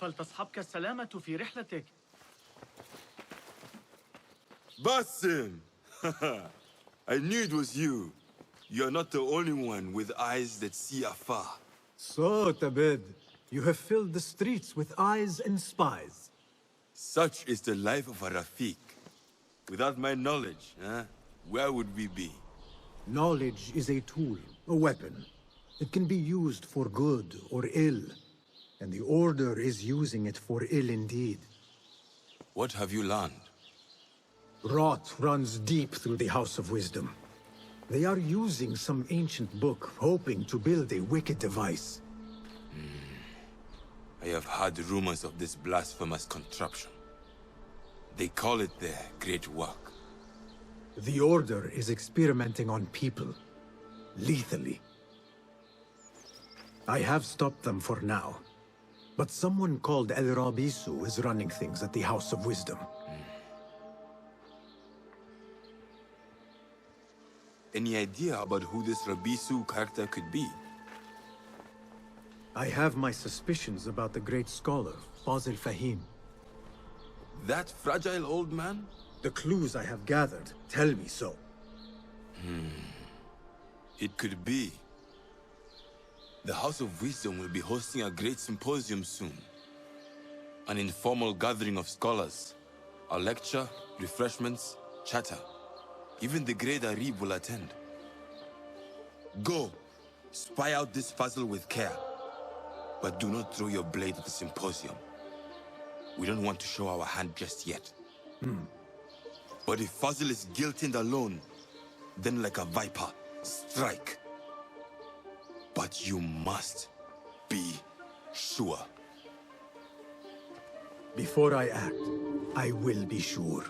فلتصحبك السلامة في رحلتك. Basim! I knew it was you. You're not the only one with eyes that see afar. So, Tabed, you have filled the streets with eyes and spies. Such is the life of a Rafiq. Without my knowledge, where would we be? Knowledge is a tool, a weapon. It can be used for good or ill, and the Order is using it for ill indeed. What have you learned? Rot runs deep through the House of Wisdom. They are using some ancient book, hoping to build a wicked device. I have heard rumors of this blasphemous contraption. They call it their great work. The Order is experimenting on people, lethally. I have stopped them for now, but someone called El Rabisu is running things at the House of Wisdom. Any idea about who this Rabisu character could be? I have my suspicions about the great scholar, Fazil Fahim. That fragile old man? The clues I have gathered tell me so. It could be. The House of Wisdom will be hosting a Great Symposium soon. An informal gathering of scholars. A lecture, refreshments, chatter. Even the great Arib will attend. Go, spy out this Fazil with care. But do not throw your blade at the symposium. We don't want to show our hand just yet. But if Fazil is guilty and alone, then like a viper, strike. But you must be sure. Before I act, I will be sure.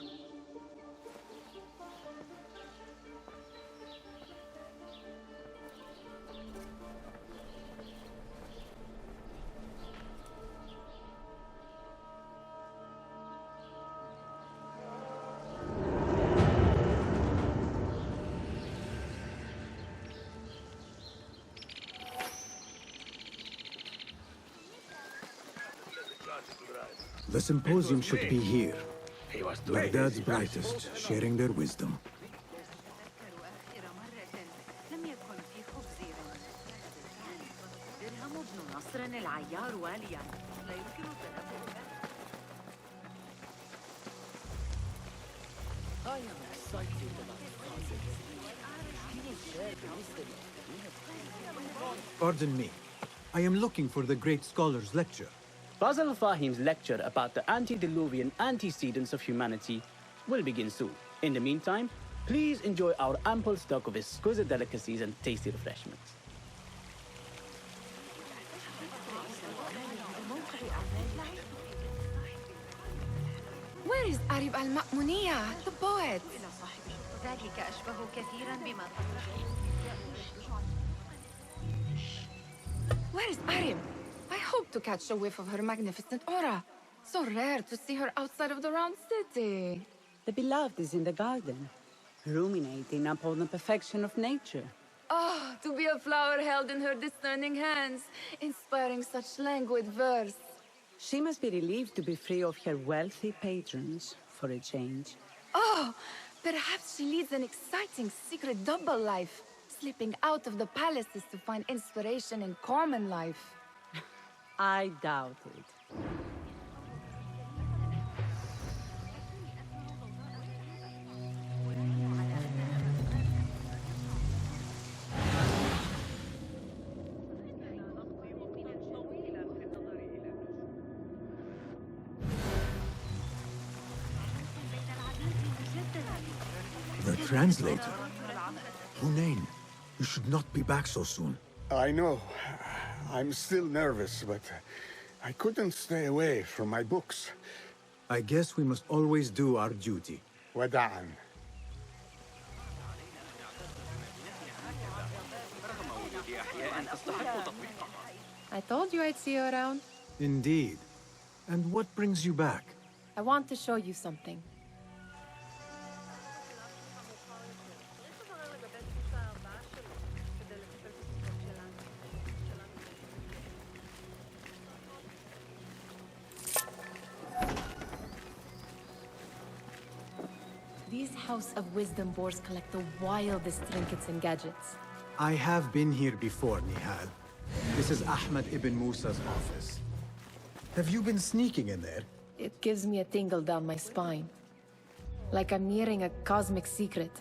The symposium should be here. Baghdad's brightest, sharing their wisdom. Pardon me. I am looking for the great scholar's lecture. Fazil Fahim's lecture about the antediluvian antecedents of humanity will begin soon. In the meantime, please enjoy our ample stock of exquisite delicacies and tasty refreshments. Where is Arib al-Ma'muniya, the poet? Where is Arib? I hope to catch a whiff of her magnificent aura. So rare to see her outside of the round city. The beloved is in the garden, ruminating upon the perfection of nature. Oh, to be a flower held in her discerning hands, inspiring such languid verse. She must be relieved to be free of her wealthy patrons, for a change. Oh, perhaps she leads an exciting secret double life, slipping out of the palaces to find inspiration in common life. I doubt it. The translator? Hunain, you should not be back so soon. I know. I'm still nervous, but I couldn't stay away from my books. I guess we must always do our duty. Wada'an. I told you I'd see you around. Indeed. And what brings you back? I want to show you something. These House of Wisdom boars collect the wildest trinkets and gadgets. I have been here before, Nihal. This is Ahmed ibn Musa's office. Have you been sneaking in there? It gives me a tingle down my spine. Like I'm nearing a cosmic secret.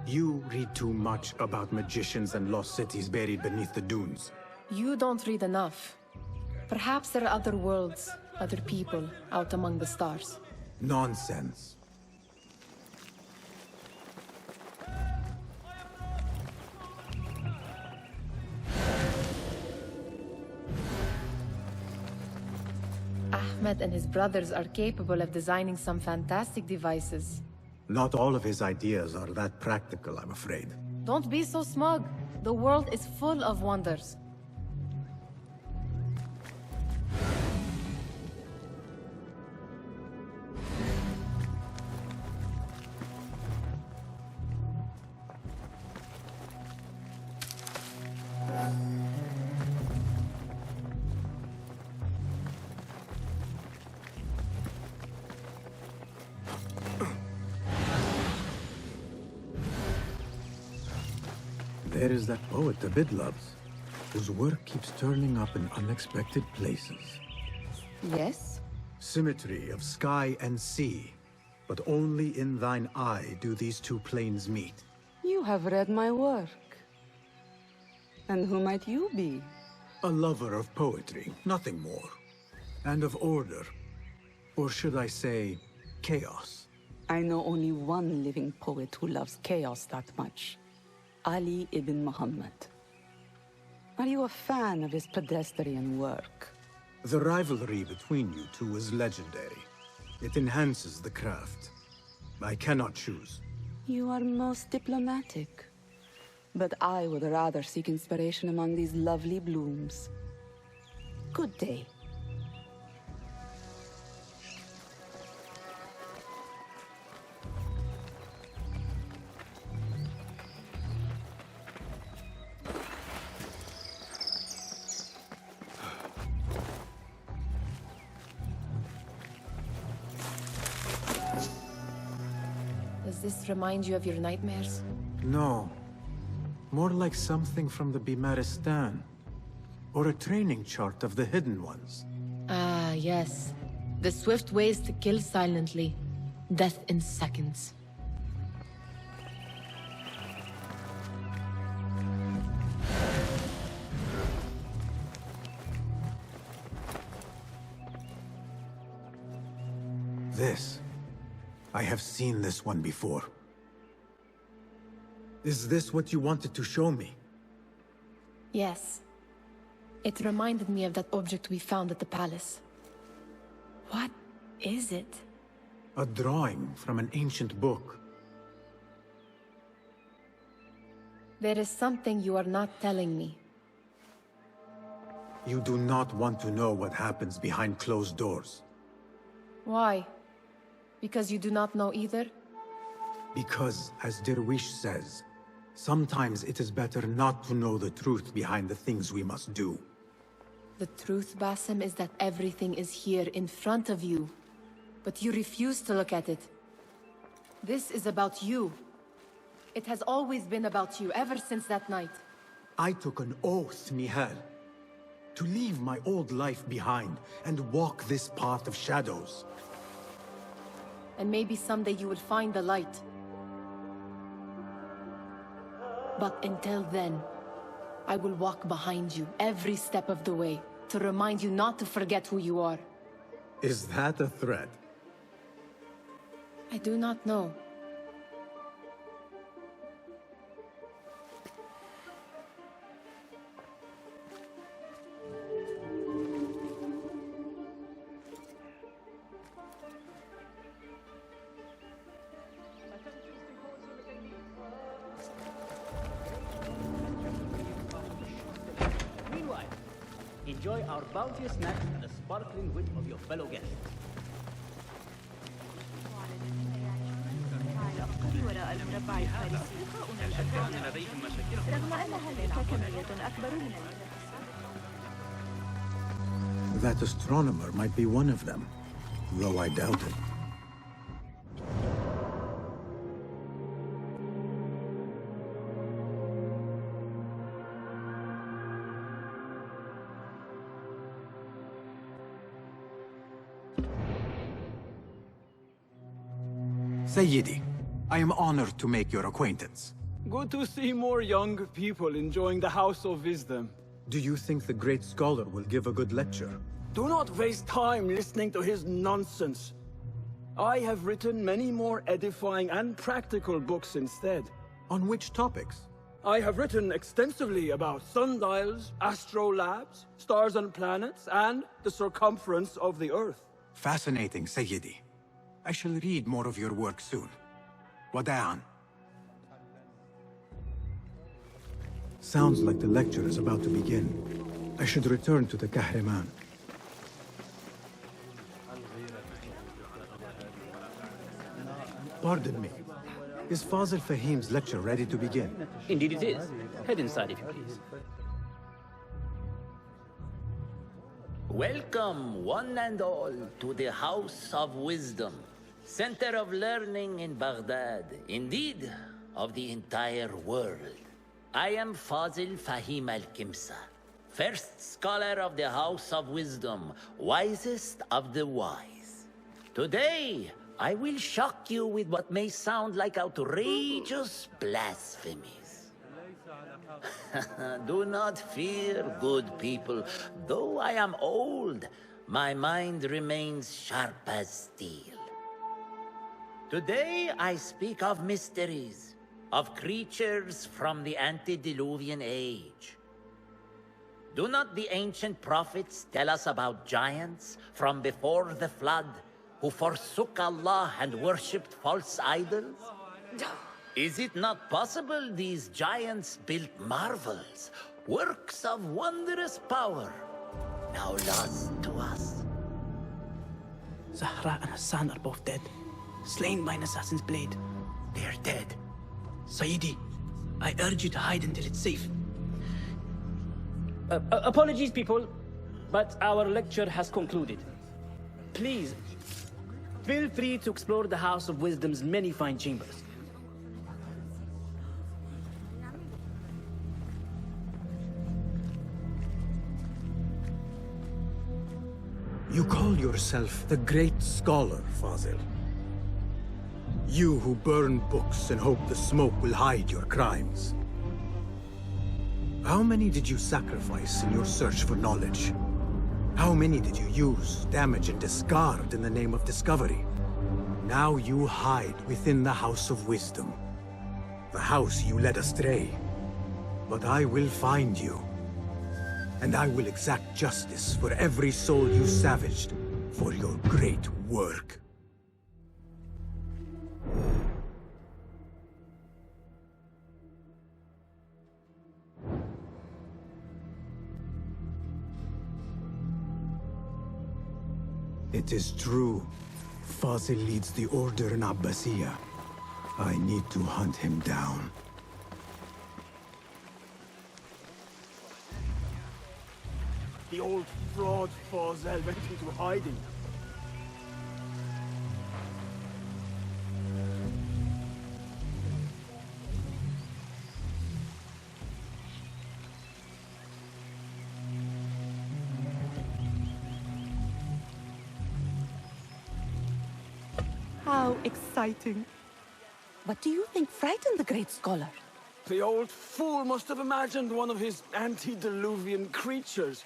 You read too much about magicians and lost cities buried beneath the dunes. You don't read enough. Perhaps there are other worlds, other people, out among the stars. Nonsense. Ahmed and his brothers are capable of designing some fantastic devices. Not all of his ideas are that practical, I'm afraid. Don't be so smug. The world is full of wonders. There is that poet the Bid loves, whose work keeps turning up in unexpected places. Yes? Symmetry of sky and sea, but only in thine eye do these two planes meet. You have read my work. And who might you be? A lover of poetry, nothing more. And of order. Or should I say, chaos. I know only one living poet who loves chaos that much. Ali ibn Muhammad. Are you a fan of his pedestrian work? The rivalry between you two is legendary. It enhances the craft. I cannot choose. You are most diplomatic. But I would rather seek inspiration among these lovely blooms. Good day. Does this remind you of your nightmares? No. More like something from the Bimaristan. Or a training chart of the Hidden Ones. Ah, yes. The swift ways to kill silently. Death in seconds. This. I have seen this one before. Is this what you wanted to show me? Yes. It reminded me of that object we found at the palace. What is it? A drawing from an ancient book. There is something you are not telling me. You do not want to know what happens behind closed doors. Why? Because you do not know either? Because, as Derwish says, sometimes it is better not to know the truth behind the things we must do. The truth, Basim, is that everything is here in front of you. But you refuse to look at it. This is about you. It has always been about you, ever since that night. I took an oath, Nihal, to leave my old life behind and walk this path of shadows. And maybe someday you will find the light. But until then, I will walk behind you every step of the way to remind you not to forget who you are. Is that a threat? I do not know. Meanwhile, enjoy our bounteous snacks and the sparkling wit of your fellow guests. وراء المربع الفارسي لقاؤنا الأخير رغم أنها لديك كمية أكبر من That astronomer might be one of them, though I doubt it. Sayyidi, I am honored to make your acquaintance. Good to see more young people enjoying the House of Wisdom. Do you think the great scholar will give a good lecture? Do not waste time listening to his nonsense. I have written many more edifying and practical books instead. On which topics? I have written extensively about sundials, astrolabes, stars and planets, and the circumference of the Earth. Fascinating, Sayyidi. I shall read more of your work soon. Wada'an. Sounds like the lecture is about to begin. I should return to the Kahraman. Pardon me. Is Fazil Fahim's lecture ready to begin? Indeed it is. Head inside if you please. Welcome, one and all, to the House of Wisdom, center of learning in Baghdad, indeed, of the entire world. I am Fazil Fahim al-Kimsa, first scholar of the House of Wisdom, wisest of the wise. Today, I will shock you with what may sound like outrageous blasphemies. Do not fear, good people. Though I am old, my mind remains sharp as steel. Today I speak of mysteries, of creatures from the antediluvian age. Do not the ancient prophets tell us about giants from before the flood who forsook Allah and worshipped false idols? Is it not possible these giants built marvels, works of wondrous power, now lost to us? Zahra and Hassan are both dead, slain by an assassin's blade. They're dead. Sayyidi, I urge you to hide until it's safe. Apologies, people, but our lecture has concluded. Please, feel free to explore the House of Wisdom's many fine chambers. You call yourself the Great Scholar, Fazil. You who burn books and hope the smoke will hide your crimes. How many did you sacrifice in your search for knowledge? How many did you use, damage, and discard in the name of discovery? Now you hide within the House of Wisdom. The house you led astray. But I will find you. And I will exact justice for every soul you savaged for your great work. It is true. Fazil leads the Order in Abbasiyya. I need to hunt him down. The old fraud Fazil went into hiding. How exciting. What do you think frightened the great scholar? The old fool must have imagined one of his antediluvian creatures.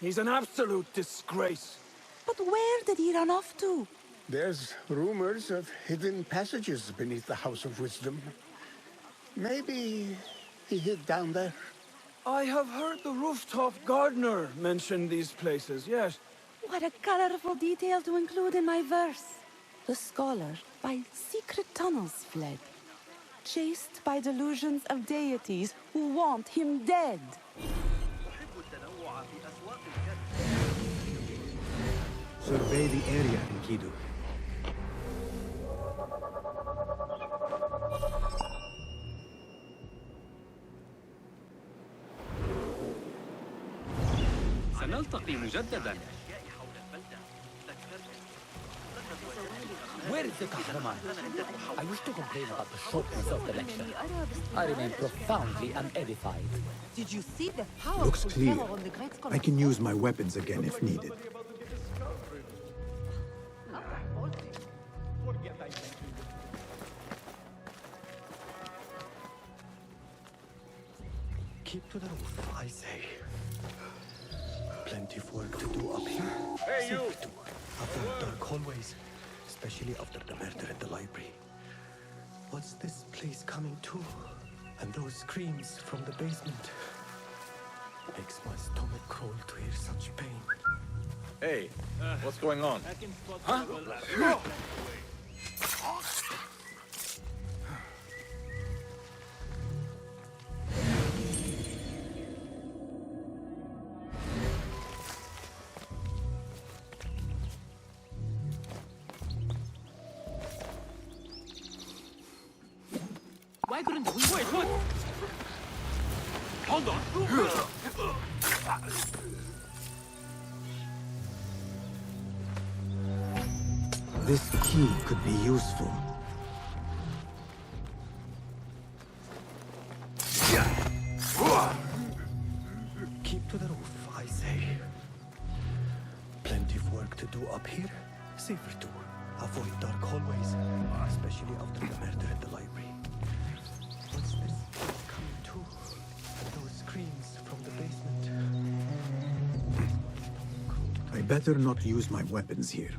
He's an absolute disgrace. But where did he run off to? There's rumors of hidden passages beneath the House of Wisdom. Maybe he hid down there. I have heard the rooftop gardener mention these places, yes. What a colorful detail to include in my verse. The scholar by secret tunnels fled, chased by delusions of deities who want him dead. Survey the area, Enkidu. سنلتقي مجددا. Where is the Kahraman? I wish to complain about the shortness of the lecture. I remain profoundly unedified. Did you see the power? Looks clear. I can use my weapons again if needed. Keep to the roof, I say. Plenty of work to do up here. Hey, you! Safe to avoid dark hallways, especially after the murder in the library. What's this place coming to? And those screams from the basement. Makes my stomach crawl to hear such pain. Hey, what's going on? Huh? Why couldn't we wait? What? Hold on. This key could be useful. Keep to the roof, I say. Plenty of work to do up here. Safer to avoid dark hallways, especially after the murder in the library. What's this place coming to? And those screams from the basement. I better not use my weapons here.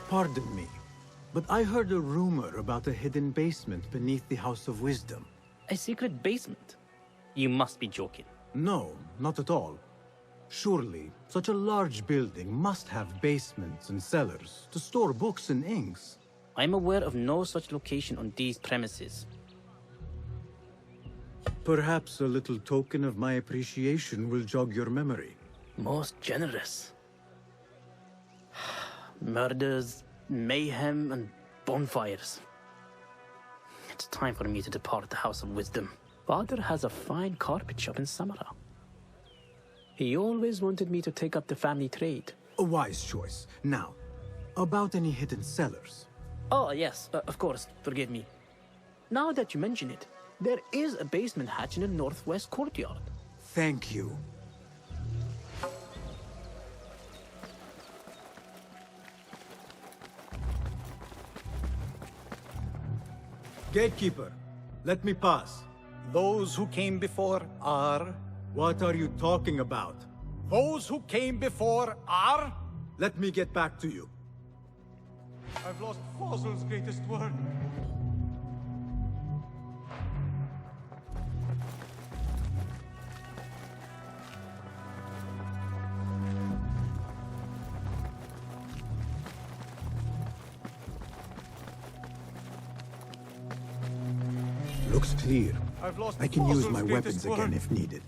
Pardon me, but I heard a rumor about a hidden basement beneath the House of Wisdom. A secret basement? You must be joking. No, not at all. Surely, such a large building must have basements and cellars to store books and inks. I'm aware of no such location on these premises. Perhaps a little token of my appreciation will jog your memory. Most generous. Murders, mayhem, and bonfires. It's time for me to depart the House of Wisdom. Father has a fine carpet shop in Samara. He always wanted me to take up the family trade. A wise choice. Now, about any hidden cellars. Oh, yes, of course, forgive me. Now that you mention it, there is a basement hatch in the northwest courtyard. Thank you. Gatekeeper, let me pass. Those who came before are... What are you talking about? Those who came before are... Let me get back to you. I've lost Fazil's greatest work. Looks clear. I've lost I can use Fazil's my weapons greatest again work. if needed.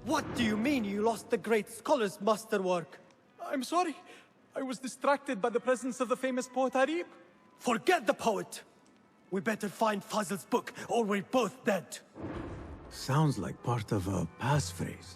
What do you mean you lost the great scholar's masterwork? I'm sorry. I was distracted by the presence of the famous poet Harib. Forget the poet! We better find Fazil's book, or we're both dead. Sounds like part of a passphrase.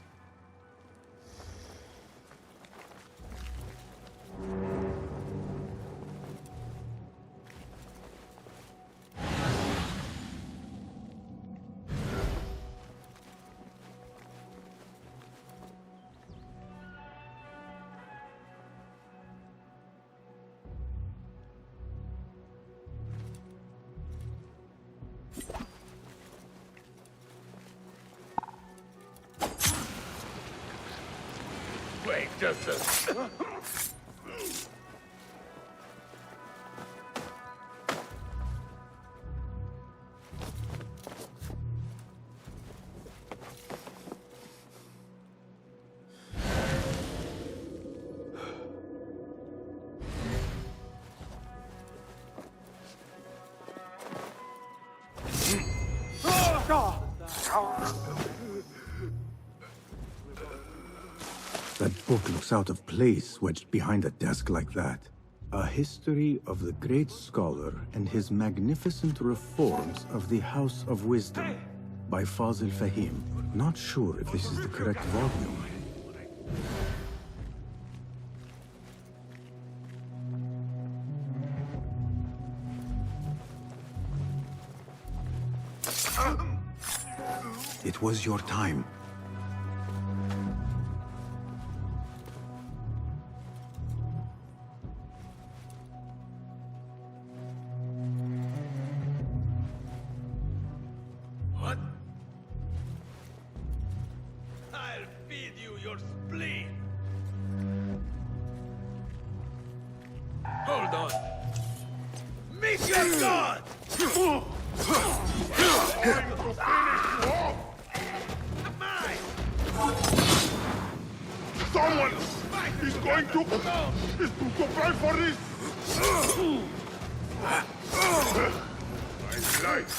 Wait, just a... That book looks out of place wedged behind a desk like that. A history of the great scholar and his magnificent reforms of the House of Wisdom by Fazil Fahim. Not sure if this is the correct volume. It was your time. What? I'll feed you your spleen. Hold on. Meet your god! Someone is going to pay for this! My life!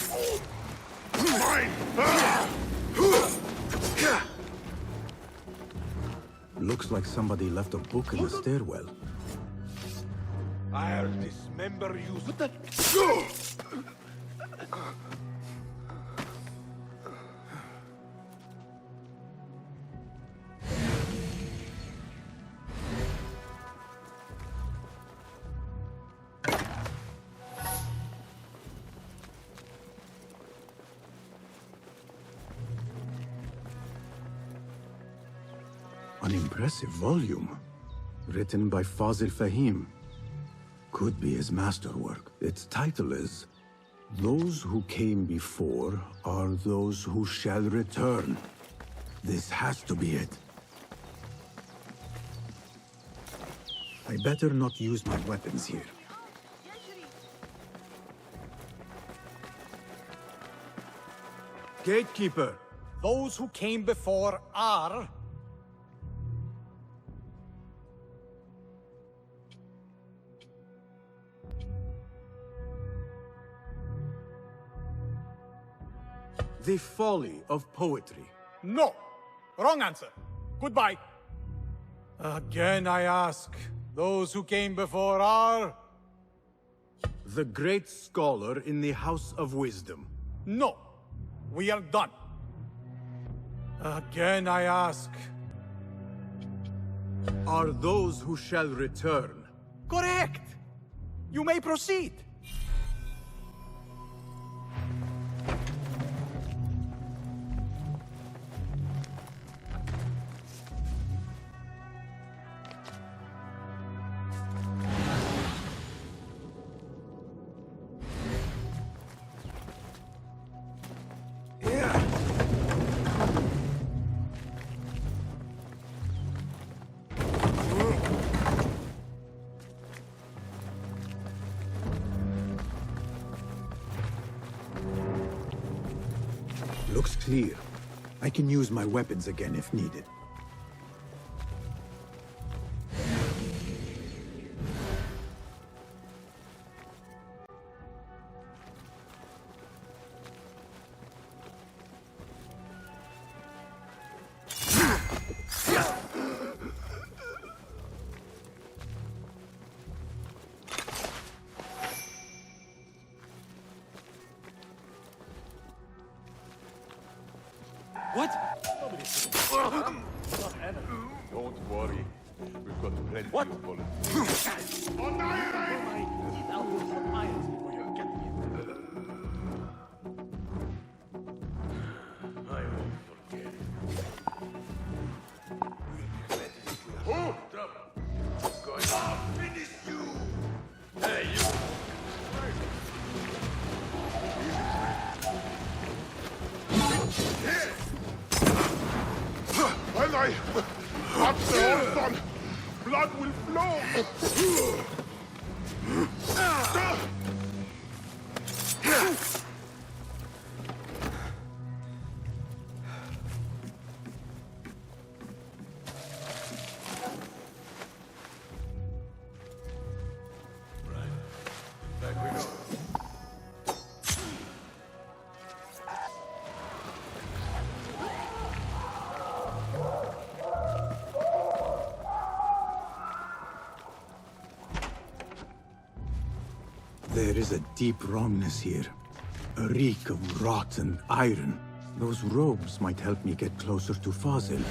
Mine! Looks like somebody left a book in the stairwell. I'll dismember you. What the? An impressive volume. Written by Fazil Fahim. Could be his masterwork. Its title is, Those Who Came Before Are Those Who Shall Return. This has to be it. I better not use my weapons here. Gatekeeper, those who came before are... The folly of poetry. No! Wrong answer. Goodbye. Again I ask, those who came before are... The great scholar in the House of Wisdom. No. We are done. Again I ask... Are those who shall return. Correct! You may proceed. Looks clear. I can use my weapons again if needed. What? Don't worry. We've got plenty What? of bullets. I won't forget. Who? Trouble. Going on. Finish you. Hey, you. When I cut the horse on, blood will flow. Back we go. There is a deep wrongness here. A reek of rot and iron. Those robes might help me get closer to Fazil.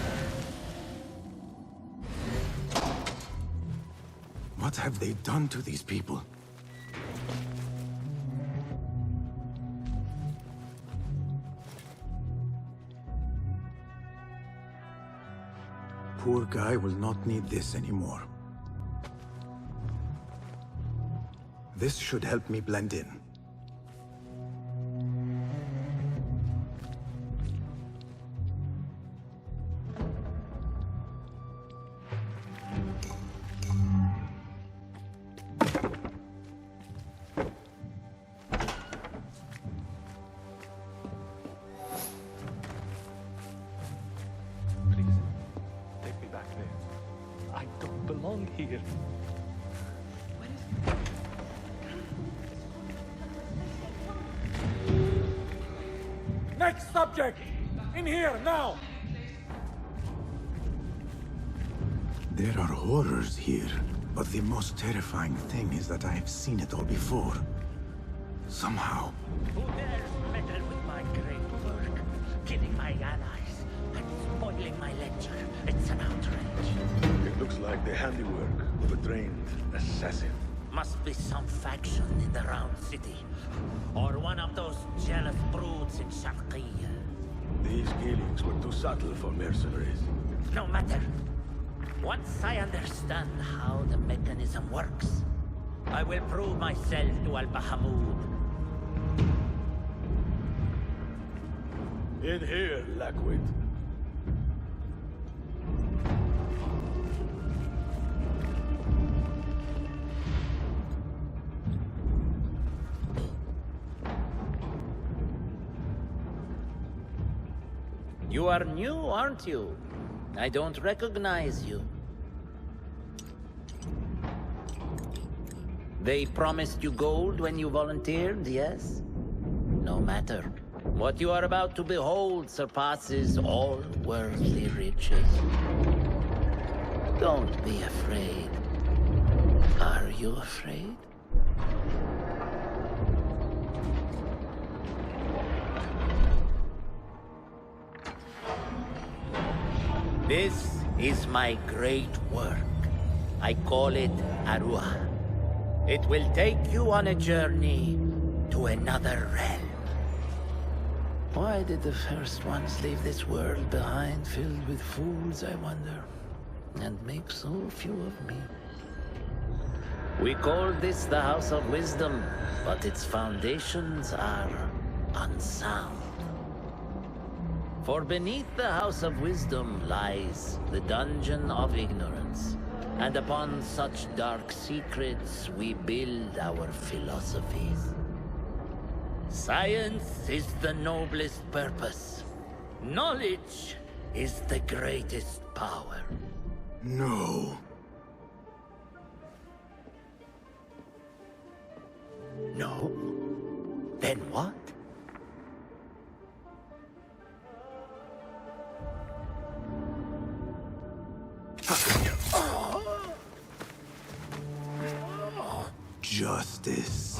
What have they done to these people? poor guy will not need this anymore. This should help me blend in. Take me back there. I don't belong here. Next subject! In here, now! There are horrors here, but the most terrifying thing is that I have seen it all before. Somehow. Who dares meddle with my great work? Killing my allies and spoiling my lecture. It's an outrage. It looks like the handiwork of a trained assassin. Must be some faction in the Round City. Or one of those jealous broods in Sharqiyya. These killings were too subtle for mercenaries. No matter. Once I understand how the mechanism works, I will prove myself to Al-Bahamud. In here, Lackwit. You are new, aren't you? I don't recognize you. They promised you gold when you volunteered, yes? No matter. What you are about to behold surpasses all worldly riches. Don't be afraid. Are you afraid? This is my great work. I call it Arwah. It will take you on a journey to another realm. Why did the first ones leave this world behind filled with fools, I wonder? And make so few of me. We call this the House of Wisdom, but its foundations are unsound. For beneath the House of Wisdom lies the Dungeon of Ignorance, and upon such dark secrets we build our philosophies. Science is the noblest purpose. Knowledge is the greatest power. No. No? Then what? Justice.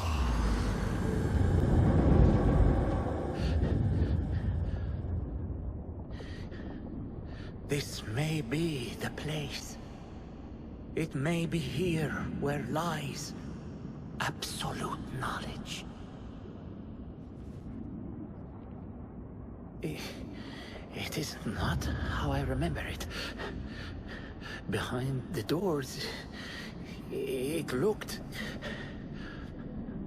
This may be the place. It may be here where lies absolute knowledge. It is not how I remember it. Behind the doors, it looked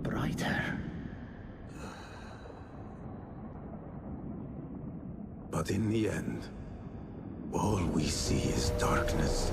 brighter. But in the end, all we see is darkness.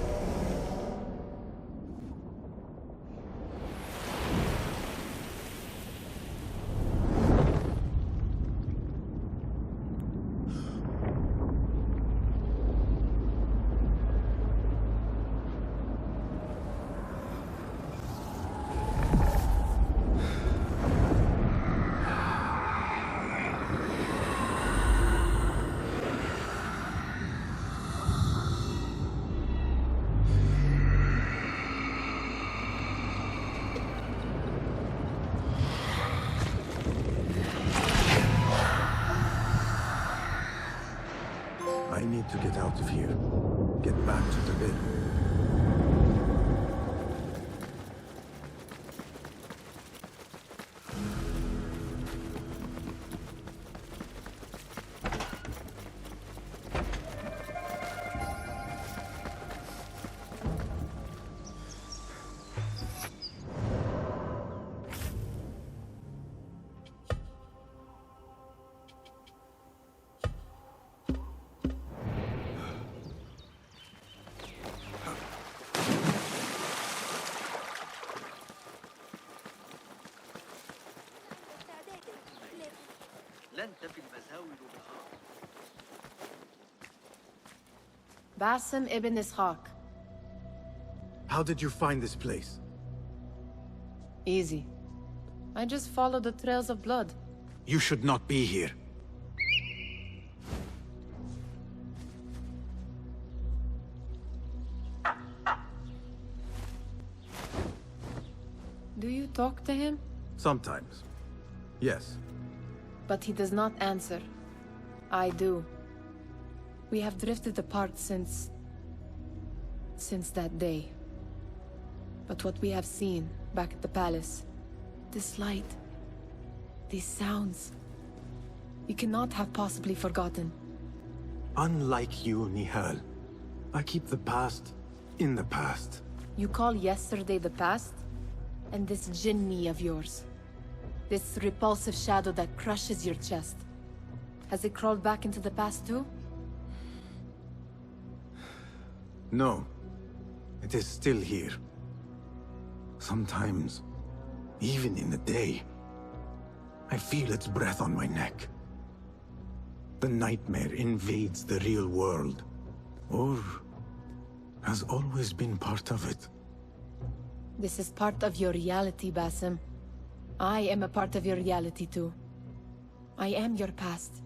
I need to get out of here. Get back to the bed. Basim ibn Ishaq. How did you find this place? Easy. I just followed the trails of blood. You should not be here. Do you talk to him? Sometimes. Yes. But he does not answer. I do. We have drifted apart since that day. But what we have seen back at the palace, this light, these sounds, you cannot have possibly forgotten. Unlike you, Nihal, I keep the past in the past. You call yesterday the past? And this jinni of yours, this repulsive shadow that crushes your chest, has it crawled back into the past too? No. It is still here. Sometimes, even in the day, I feel its breath on my neck. The nightmare invades the real world, or has always been part of it. This is part of your reality, Basim. I am a part of your reality too. I am your past.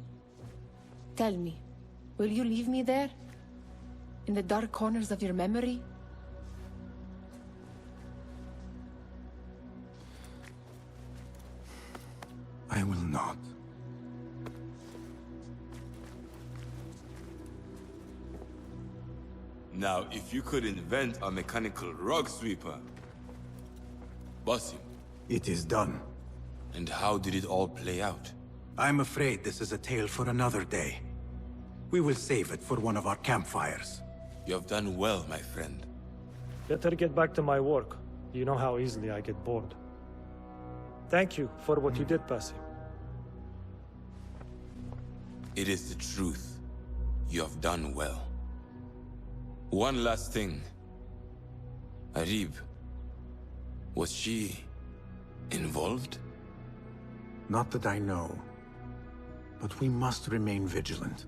Tell me, will you leave me there? In the dark corners of your memory? I will not. Now, if you could invent a mechanical rug sweeper, Basim. It is done. And how did it all play out? I'm afraid this is a tale for another day. We will save it for one of our campfires. You have done well, my friend. Better get back to my work. You know how easily I get bored. Thank you for what you did, Basim. It is the truth. You have done well. One last thing. Arib, was she involved? Not that I know. But we must remain vigilant.